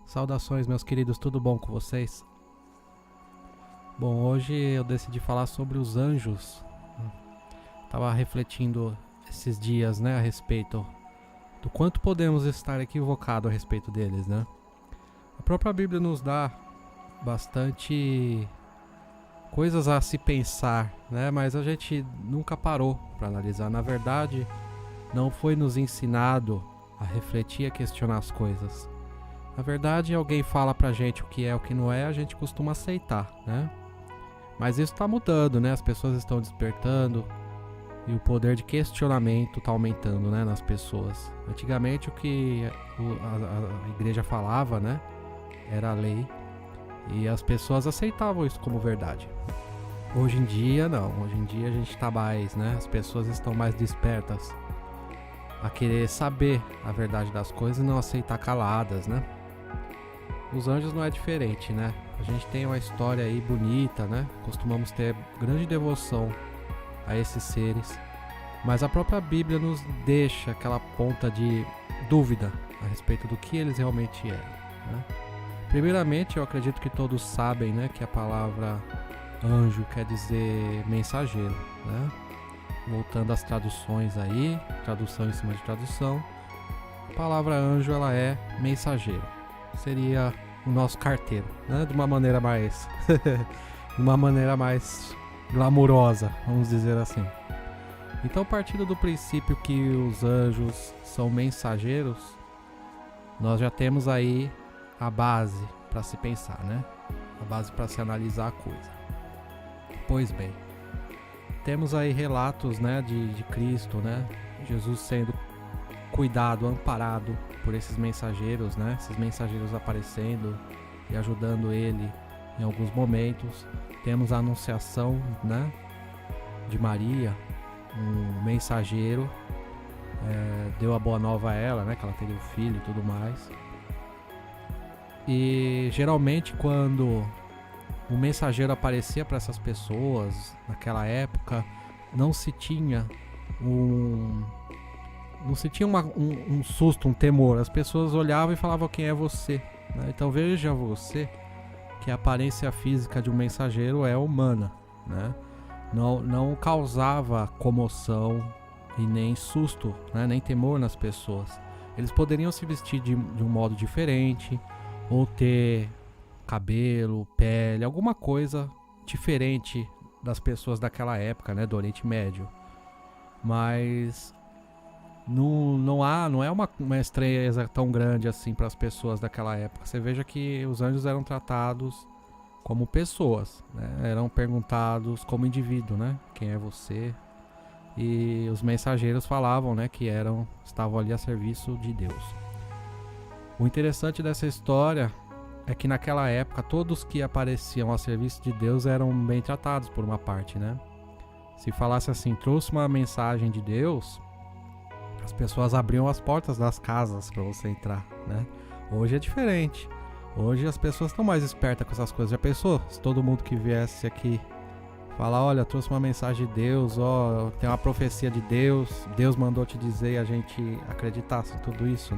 Saudações, meus queridos, tudo bom com vocês? Bom, hoje eu decidi falar sobre os anjos. Tava refletindo esses dias, a respeito do quanto podemos estar equivocados a respeito deles, A própria Bíblia nos dá bastante coisas a se pensar, Mas a gente nunca parou para analisar. Na verdade, não foi nos ensinado a refletir e a questionar as coisas. Na verdade, alguém fala pra gente o que é, o que não é, a gente costuma aceitar, Mas isso tá mudando, As pessoas estão despertando e o poder de questionamento tá aumentando, nas pessoas. Antigamente o que a igreja falava, era a lei e as pessoas aceitavam isso como verdade. Hoje em dia não, hoje em dia a gente tá mais, As pessoas estão mais despertas a querer saber a verdade das coisas e não aceitar caladas, Os anjos não é diferente, A gente tem uma história aí bonita, Costumamos ter grande devoção a esses seres, mas a própria Bíblia nos deixa aquela ponta de dúvida a respeito do que eles realmente eram, Primeiramente, eu acredito que todos sabem, que a palavra anjo quer dizer mensageiro, Voltando às traduções aí, tradução em cima de tradução, a palavra anjo ela é mensageiro. Seria o nosso carteiro, de uma maneira mais de uma maneira mais glamurosa, vamos dizer assim. Então, partindo do princípio que os anjos são mensageiros, nós já temos aí a base para se pensar, A base para se analisar a coisa. Pois bem, temos aí relatos, de Cristo, Jesus sendo cuidado, amparado por esses mensageiros, Esses mensageiros aparecendo e ajudando ele em alguns momentos. Temos a anunciação, de Maria, um mensageiro, deu a boa nova a ela, que ela teria um filho e tudo mais. E geralmente quando o mensageiro aparecia para essas pessoas, naquela época, não se tinha um susto, um temor. As pessoas olhavam e falavam: quem é você? Então veja você que a aparência física de um mensageiro é humana, Não causava comoção e nem susto, nem temor nas pessoas. Eles poderiam se vestir de um modo diferente ou ter cabelo, pele, alguma coisa diferente das pessoas daquela época, do Oriente Médio. Mas não é uma estranheza tão grande assim para as pessoas daquela época. Você veja que os anjos eram tratados como pessoas, eram perguntados como indivíduo, quem é você? E os mensageiros falavam, que estavam ali a serviço de Deus. O interessante dessa história é que naquela época todos que apareciam a serviço de Deus eram bem tratados por uma parte, Se falasse assim, trouxe uma mensagem de Deus, as pessoas abriam as portas das casas para você entrar, Hoje é diferente. Hoje as pessoas estão mais espertas com essas coisas. Já pensou? Se todo mundo que viesse aqui falar: olha, trouxe uma mensagem de Deus, tem uma profecia de Deus, Deus mandou te dizer, e a gente acreditasse em tudo isso,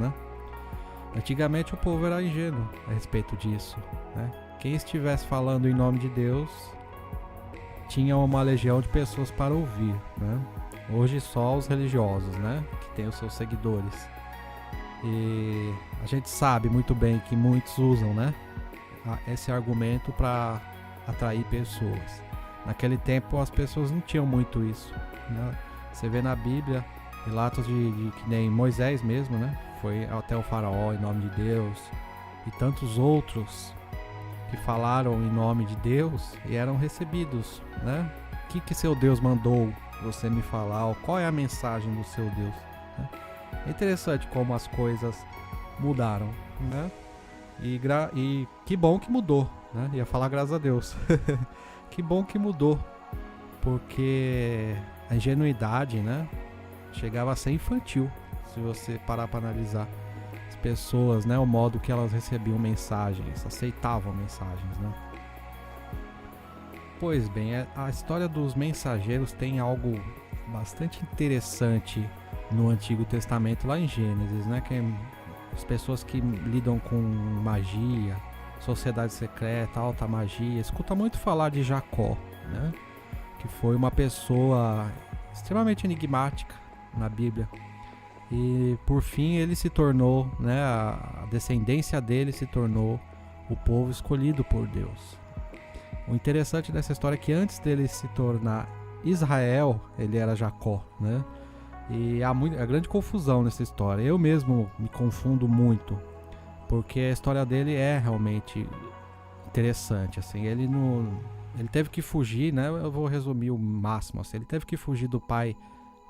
Antigamente o povo era ingênuo a respeito disso, Quem estivesse falando em nome de Deus tinha uma legião de pessoas para ouvir, Hoje só os religiosos, que têm os seus seguidores. E a gente sabe muito bem que muitos usam, esse argumento para atrair pessoas. Naquele tempo as pessoas não tinham muito isso, Você vê na Bíblia relatos de que nem Moisés mesmo, Foi até o faraó em nome de Deus, e tantos outros que falaram em nome de Deus e eram recebidos, O que seu Deus mandou você me falar? Qual é a mensagem do seu Deus? É interessante como as coisas mudaram, E que bom que mudou, Ia falar graças a Deus. Que bom que mudou, porque a ingenuidade, chegava a ser infantil, se você parar para analisar. As pessoas, o modo que elas recebiam mensagens, aceitavam mensagens, Pois bem, a história dos mensageiros tem algo bastante interessante no Antigo Testamento, lá em Gênesis, que as pessoas que lidam com magia, sociedade secreta, alta magia, escuta muito falar de Jacó, né? Que foi uma pessoa extremamente enigmática na Bíblia. E por fim ele se tornou, né, a descendência dele se tornou o povo escolhido por Deus. O interessante dessa história é que antes dele se tornar Israel, ele era Jacó, né? E há grande confusão nessa história. Eu mesmo me confundo muito, porque a história dele é realmente interessante, assim. Ele teve que fugir, né? Eu vou resumir o máximo, assim. Ele teve que fugir do pai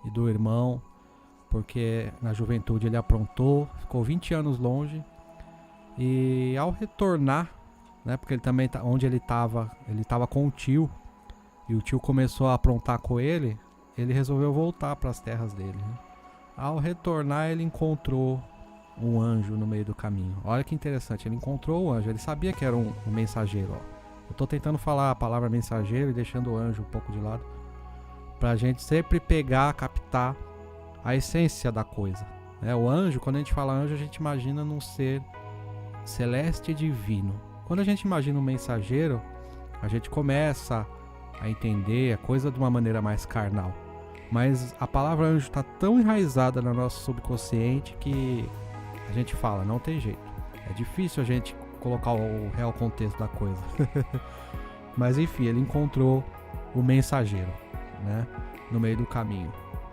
e do irmão, porque na juventude ele aprontou, ficou 20 anos longe. E ao retornar, né? Porque ele também onde ele estava com o tio, e o tio começou a aprontar com ele. Ele resolveu voltar para as terras dele, né? Ao retornar, ele encontrou um anjo no meio do caminho. Olha que interessante, ele encontrou o anjo. Ele sabia que era um mensageiro. Ó. Eu estou tentando falar a palavra mensageiro e deixando o anjo um pouco de lado, para a gente sempre pegar, captar a essência da coisa, né? O anjo, quando a gente fala anjo, a gente imagina num ser celeste e divino. Quando a gente imagina um mensageiro, a gente começa a entender a coisa de uma maneira mais carnal. Mas a palavra anjo está tão enraizada no nosso subconsciente que a gente fala, não tem jeito. É difícil a gente colocar o real contexto da coisa. Mas enfim, ele encontrou o mensageiro, né, no meio do caminho.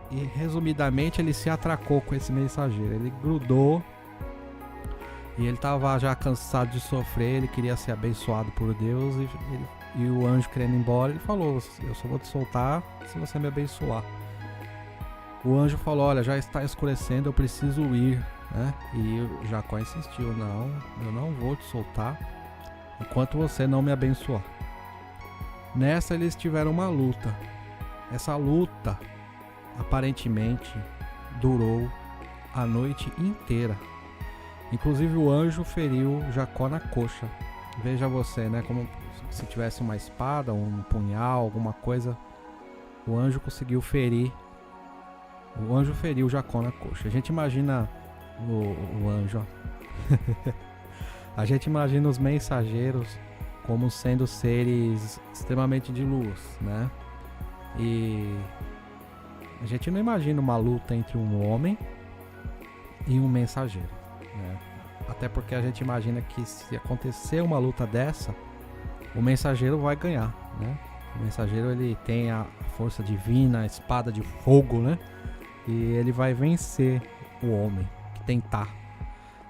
E resumidamente ele se atracou com esse mensageiro. Ele grudou e ele estava já cansado de sofrer. Ele queria ser abençoado por Deus. E o anjo querendo ir embora, ele falou, eu só vou te soltar se você me abençoar. O anjo falou, olha, já está escurecendo, eu preciso ir, né? E o Jacó insistiu, não, eu não vou te soltar enquanto você não me abençoar. Nessa eles tiveram uma luta. Essa luta aparentemente durou a noite inteira. Inclusive o anjo feriu Jacó na coxa. Veja você, né? Como se tivesse uma espada, um punhal, alguma coisa. O anjo conseguiu ferir. O anjo feriu Jacó na coxa. A gente imagina o anjo, ó. A gente imagina os mensageiros como sendo seres extremamente de luz, né? E a gente não imagina uma luta entre um homem e um mensageiro, né? Até porque a gente imagina que se acontecer uma luta dessa, o mensageiro vai ganhar, né? O mensageiro ele tem a força divina, a espada de fogo, né? E ele vai vencer o homem que tentar.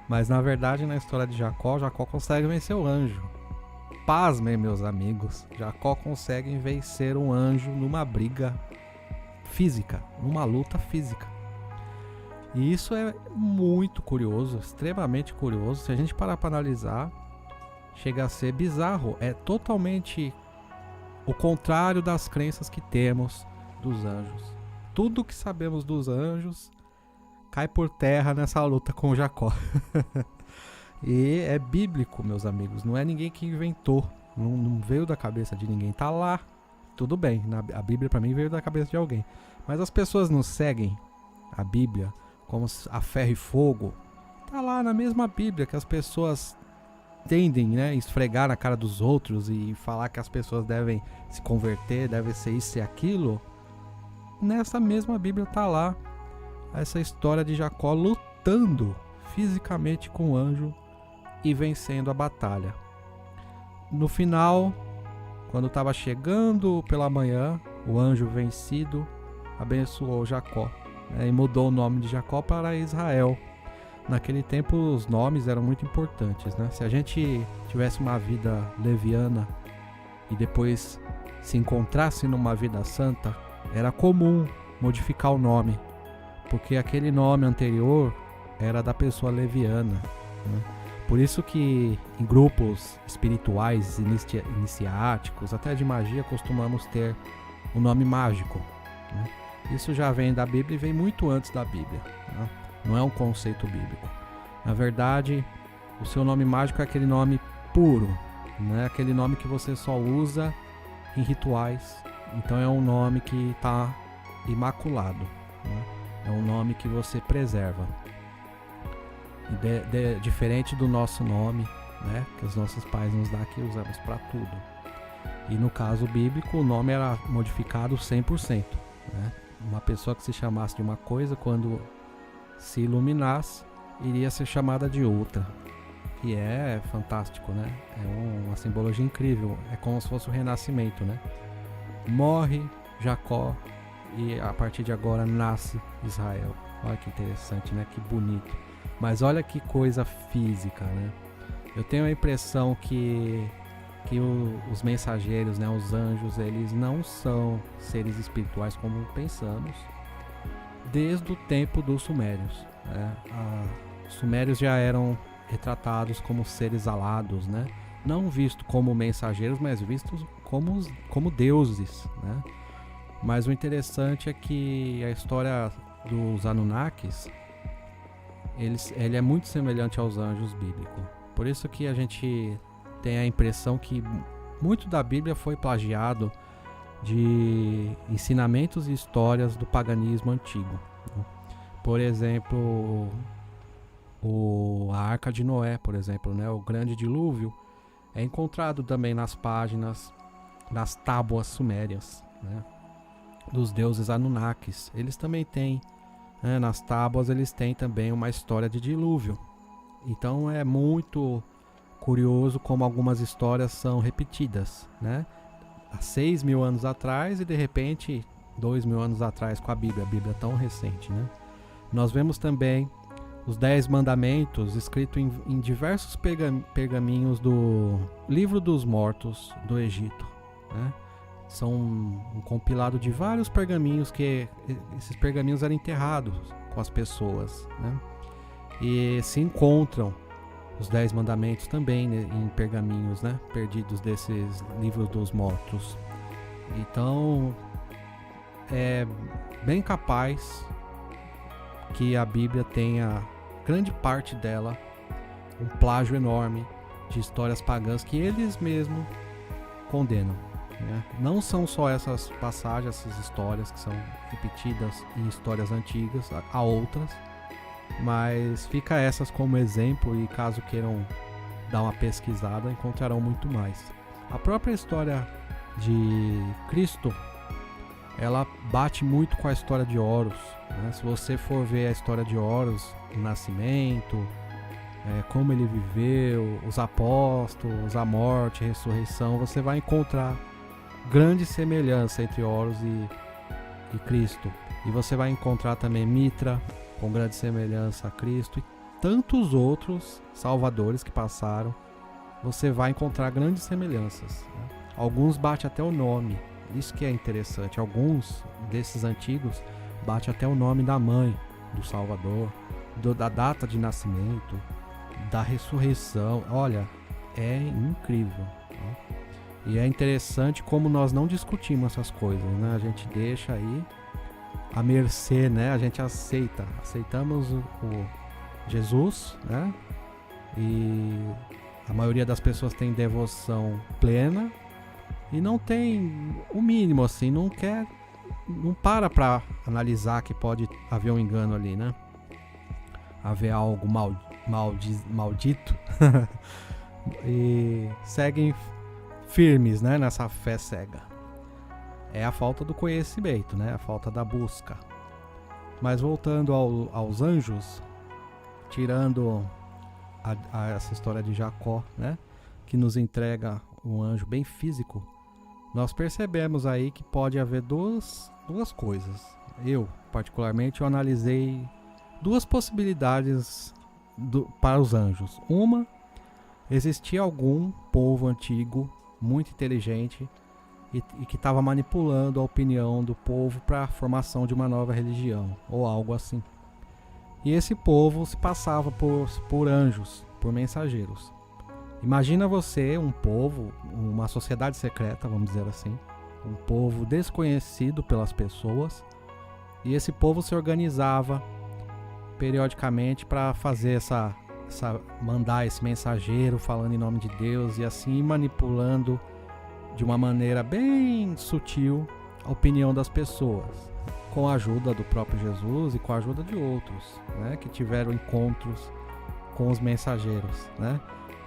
Mas na verdade, na história de Jacó, Jacó consegue vencer o anjo. Pasmem, meus amigos, Jacó consegue vencer um anjo numa briga física, numa luta física. E isso é muito curioso, extremamente curioso. Se a gente parar para analisar, chega a ser bizarro. É totalmente o contrário das crenças que temos dos anjos. Tudo que sabemos dos anjos cai por terra nessa luta com Jacó. E é bíblico, meus amigos. Não é ninguém que inventou. Não veio da cabeça de ninguém. Tá lá. Tudo bem. A Bíblia para mim veio da cabeça de alguém. Mas as pessoas não seguem a Bíblia como a ferro e fogo. Tá lá na mesma Bíblia que as pessoas tendem, né, esfregar na cara dos outros e falar que as pessoas devem se converter, devem ser isso e aquilo. Nessa mesma Bíblia tá lá essa história de Jacó lutando fisicamente com o anjo e vencendo a batalha. No final, quando estava chegando pela manhã, o anjo vencido abençoou Jacó, né, e mudou o nome de Jacó para Israel. Naquele tempo os nomes eram muito importantes, né? Se a gente tivesse uma vida leviana e depois se encontrasse numa vida santa, era comum modificar o nome, porque aquele nome anterior era da pessoa leviana, né? Por isso que em grupos espirituais, iniciáticos, até de magia, costumamos ter um nome mágico, né? Isso já vem da Bíblia e vem muito antes da Bíblia, né? Não é um conceito bíblico. Na verdade, o seu nome mágico é aquele nome puro, né? Aquele nome que você só usa em rituais. Então é um nome que está imaculado, né? É um nome que você preserva. diferente do nosso nome, né, que os nossos pais nos dão, que usamos para tudo. E no caso bíblico, o nome era modificado 100%. Né? Uma pessoa que se chamasse de uma coisa, quando se iluminasse, iria ser chamada de outra. E é fantástico, né? É uma simbologia incrível. É como se fosse o renascimento, né? Morre Jacó e a partir de agora nasce Israel. Olha que interessante, né? Que bonito. Mas olha que coisa física, né? Eu tenho a impressão que os mensageiros, né, os anjos, eles não são seres espirituais como pensamos desde o tempo dos sumérios. Né? Os sumérios já eram retratados como seres alados, né? Não vistos como mensageiros, mas vistos como deuses. Né? Mas o interessante é que a história dos Anunnakis, ele é muito semelhante aos anjos bíblicos. Por isso que a gente tem a impressão que muito da Bíblia foi plagiado de ensinamentos e histórias do paganismo antigo. Por exemplo, a Arca de Noé, por exemplo, né? O grande dilúvio é encontrado também nas páginas, nas tábuas sumérias, né? Dos deuses Anunnakis. Eles também têm, né? Nas tábuas eles têm também uma história de dilúvio. Então é muito curioso como algumas histórias são repetidas, né? Há 6.000 anos atrás e de repente 2.000 anos atrás com a Bíblia é tão recente, né? Nós vemos também os 10 mandamentos escritos em diversos pergaminhos do Livro dos Mortos do Egito, né? São um compilado de vários pergaminhos, que esses pergaminhos eram enterrados com as pessoas, né? E se encontram os 10 mandamentos também, né, em pergaminhos, né, perdidos desses livros dos mortos. Então é bem capaz que a Bíblia tenha, grande parte dela, um plágio enorme de histórias pagãs que eles mesmos condenam. Né? Não são só essas passagens, essas histórias que são repetidas em histórias antigas, há outras, mas fica essas como exemplo, e caso queiram dar uma pesquisada, encontrarão muito mais. A própria história de Cristo, ela bate muito com a história de Horus, né? Se você for ver a história de Horus, o nascimento, como ele viveu, os apóstolos, a morte, a ressurreição, você vai encontrar grande semelhança entre Horus e Cristo. E você vai encontrar também Mitra, com grande semelhança a Cristo, e tantos outros salvadores que passaram. Você vai encontrar grandes semelhanças, né? Alguns batem até o nome, isso que é interessante. Alguns desses antigos batem até o nome da mãe do Salvador, da data de nascimento, da ressurreição. Olha, é incrível, né? E é interessante como nós não discutimos essas coisas, né? A gente deixa aí à mercê, né? A gente aceitamos o Jesus, né? E a maioria das pessoas tem devoção plena e não tem o mínimo, assim, não para analisar que pode haver um engano ali, né? Haver algo maldito e seguem firmes, né? Nessa fé cega. É a falta do conhecimento, né? A falta da busca. Mas voltando aos anjos, tirando essa história de Jacó, né? Que nos entrega um anjo bem físico, nós percebemos aí que pode haver duas coisas. Eu, particularmente, eu analisei duas possibilidades para os anjos. Uma, existia algum povo antigo, muito inteligente, e que estava manipulando a opinião do povo para a formação de uma nova religião, ou algo assim. E esse povo se passava por anjos, por mensageiros. Imagina você, um povo, uma sociedade secreta, vamos dizer assim, um povo desconhecido pelas pessoas, e esse povo se organizava periodicamente para fazer mandar esse mensageiro falando em nome de Deus, e assim manipulando de uma maneira bem sutil a opinião das pessoas, com a ajuda do próprio Jesus e com a ajuda de outros, né, que tiveram encontros com os mensageiros, né?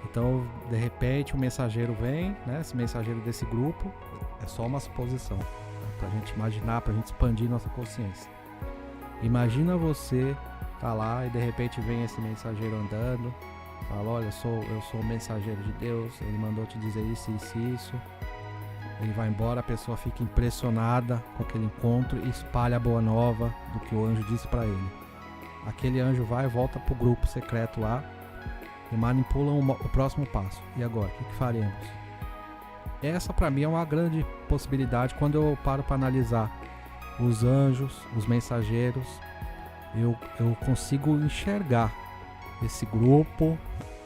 Então, de repente, o mensageiro vem, né? Esse mensageiro desse grupo, é só uma suposição, tá? Pra gente imaginar, pra gente expandir nossa consciência. Imagina você tá lá e de repente vem esse mensageiro andando, fala, olha, eu sou o mensageiro de Deus, ele mandou te dizer isso, isso e isso. Ele vai embora, a pessoa fica impressionada com aquele encontro e espalha a boa nova do que o anjo disse para ele. Aquele anjo vai e volta pro grupo secreto lá e manipula o próximo passo. E agora, o que faremos? Essa para mim é uma grande possibilidade quando eu paro para analisar os anjos, os mensageiros. Eu consigo enxergar esse grupo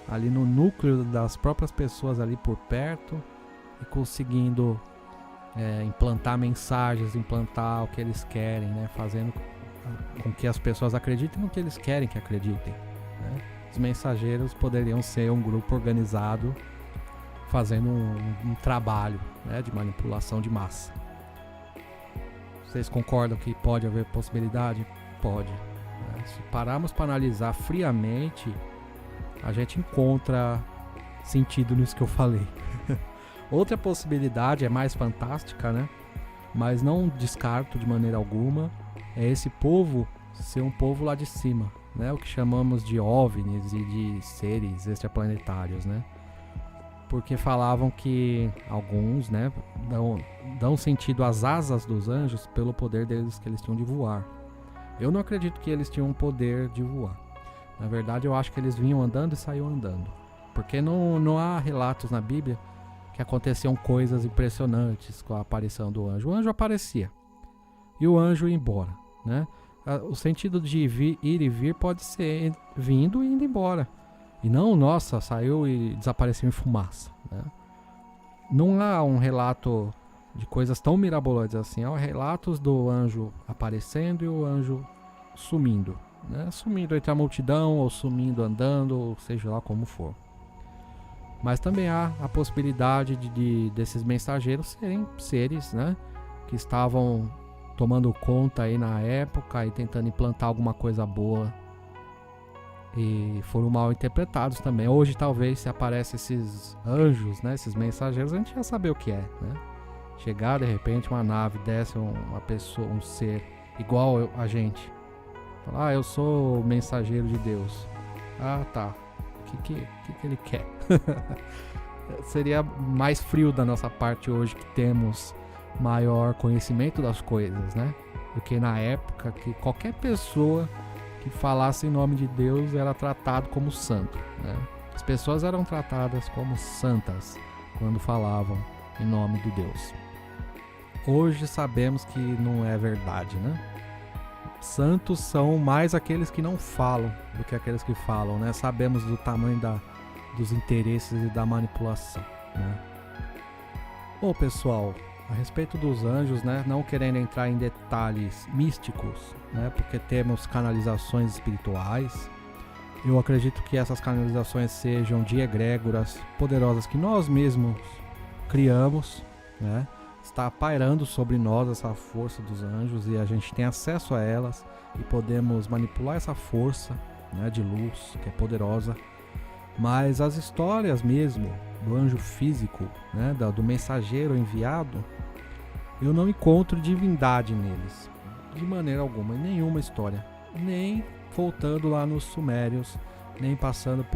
ali no núcleo das próprias pessoas ali por perto e conseguindo implantar mensagens, implantar o que eles querem, né? Fazendo com que as pessoas acreditem no que eles querem que acreditem, né? Os mensageiros poderiam ser um grupo organizado fazendo um trabalho, né, de manipulação de massa. Vocês concordam que pode haver possibilidade? Pode. Né? Se pararmos para analisar friamente, a gente encontra sentido nisso que eu falei. Outra possibilidade é mais fantástica, né? Mas não descarto de maneira alguma, é esse povo ser um povo lá de cima, né? O que chamamos de OVNIs e de seres extraplanetários, né? Porque falavam que alguns, né, dão sentido às asas dos anjos pelo poder deles que eles tinham de voar. Eu não acredito que eles tinham um poder de voar. Na verdade, eu acho que eles vinham andando e saíam andando. Porque não há relatos na Bíblia que aconteciam coisas impressionantes com a aparição do anjo. O anjo aparecia e o anjo ia embora, né? O sentido de ir e vir pode ser vindo e indo embora. E não, nossa, saiu e desapareceu em fumaça, né? Não há um relato de coisas tão mirabolantes assim. Há relatos do anjo aparecendo e o anjo sumindo, né? Sumindo entre a multidão ou sumindo andando, ou seja lá como for. Mas também há a possibilidade desses mensageiros serem seres, né, que estavam tomando conta aí na época e tentando implantar alguma coisa boa e foram mal interpretados também. Hoje talvez se aparecem esses anjos, né, esses mensageiros, a gente já sabe o que é, né? Chegar de repente uma nave, desce uma pessoa, um ser igual a gente, falar, eu sou o mensageiro de Deus. Ah, tá. O que ele quer? Seria mais frio da nossa parte hoje, que temos maior conhecimento das coisas, né? Do que na época que qualquer pessoa que falasse em nome de Deus era tratado como santo, né? As pessoas eram tratadas como santas quando falavam em nome de Deus. Hoje sabemos que não é verdade, né? Santos são mais aqueles que não falam do que aqueles que falam, né? Sabemos do tamanho dos interesses e da manipulação, né? Bom, pessoal, a respeito dos anjos, né? Não querendo entrar em detalhes místicos, né? Porque temos canalizações espirituais. Eu acredito que essas canalizações sejam de egrégoras poderosas que nós mesmos criamos, né? Está pairando sobre nós essa força dos anjos e a gente tem acesso a elas e podemos manipular essa força, né, de luz que é poderosa. Mas as histórias mesmo do anjo físico, né, do mensageiro enviado, eu não encontro divindade neles, de maneira alguma, em nenhuma história, nem voltando lá nos sumérios, nem passando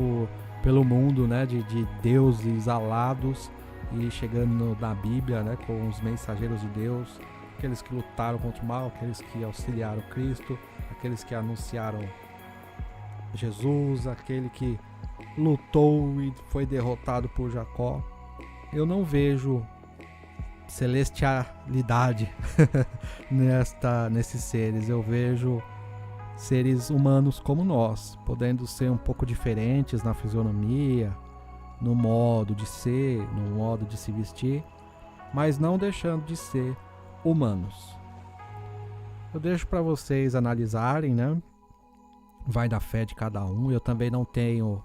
pelo mundo, né, de deuses alados e chegando na Bíblia, né, com os mensageiros de Deus, aqueles que lutaram contra o mal, aqueles que auxiliaram Cristo, aqueles que anunciaram Jesus, aquele que lutou e foi derrotado por Jacó. Eu não vejo celestialidade nesses seres. Eu vejo seres humanos como nós, podendo ser um pouco diferentes na fisionomia, no modo de ser, no modo de se vestir, mas não deixando de ser humanos. Eu deixo para vocês analisarem, né? Vai da fé de cada um. Eu também não tenho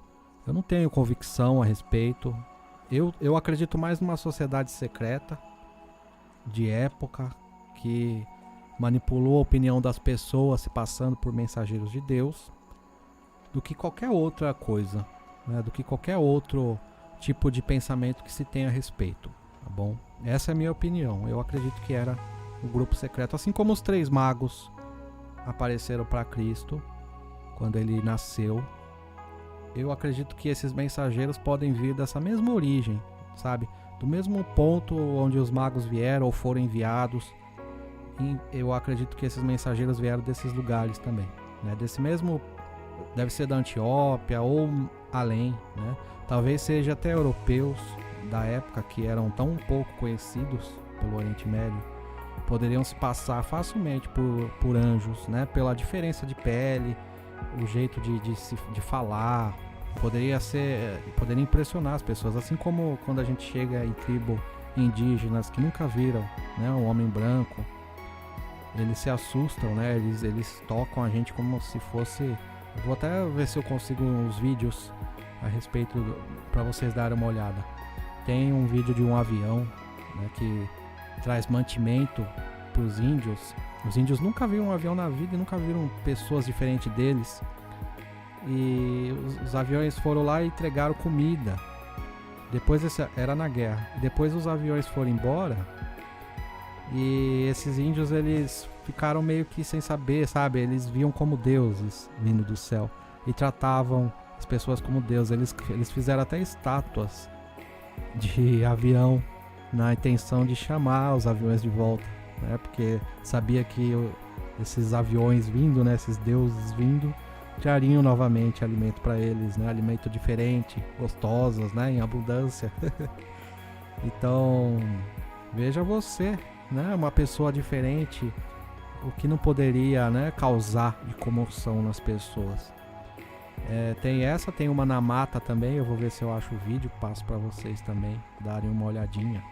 convicção a respeito. Eu acredito mais numa sociedade secreta de época que manipulou a opinião das pessoas se passando por mensageiros de Deus. do que qualquer outra coisa, né? Do que qualquer outro tipo de pensamento que se tenha a respeito, tá bom? Essa é a minha opinião. Eu acredito que era o grupo secreto, assim como os 3 magos apareceram para Cristo quando ele nasceu. Eu acredito que esses mensageiros podem vir dessa mesma origem, sabe? Do mesmo ponto onde os magos vieram ou foram enviados. E eu acredito que esses mensageiros vieram desses lugares também, né? Desse mesmo, deve ser da Etiópia ou além, né? Talvez seja até europeus da época que eram tão pouco conhecidos pelo Oriente Médio, poderiam se passar facilmente por anjos, né? Pela diferença de pele, o jeito de falar, poderia impressionar as pessoas, assim como quando a gente chega em tribo indígenas que nunca viram, né, um homem branco, eles se assustam, né? Eles tocam a gente como se fosse. Eu vou até ver se eu consigo uns vídeos a respeito para vocês darem uma olhada. Tem um vídeo de um avião, né, que traz mantimento para os índios. Os índios nunca viram um avião na vida e nunca viram pessoas diferentes deles. E os aviões foram lá e entregaram comida. Depois era na guerra. Depois os aviões foram embora. E esses índios, eles ficaram meio que sem saber, sabe? Eles viam como deuses vindo do céu e tratavam as pessoas como Deus. Eles fizeram até estátuas de avião na intenção de chamar os aviões de volta, né? Porque sabia que esses aviões vindo, né? Esses deuses vindo, trariam novamente alimento para eles, né? Alimento diferente, gostosos, né? Em abundância. Então, veja você, né? Uma pessoa diferente, o que não poderia, né, causar de comoção nas pessoas. Tem uma na mata também. Eu vou ver se eu acho o vídeo, passo para vocês também darem uma olhadinha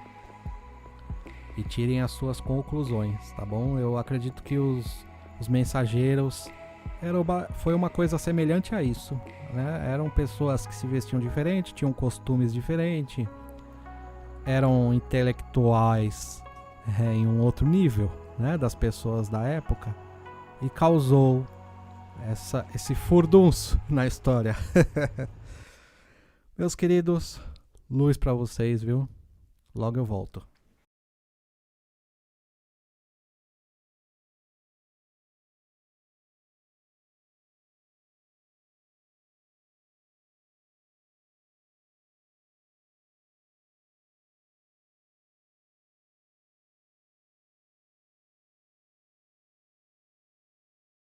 e tirem as suas conclusões, tá bom? Eu acredito que os mensageiros foi uma coisa semelhante a isso, né? Eram pessoas que se vestiam diferente, tinham costumes diferentes, eram intelectuais em um outro nível, né, das pessoas da época, e causou esse furdunço na história. Meus queridos, luz pra vocês, viu? Logo eu volto.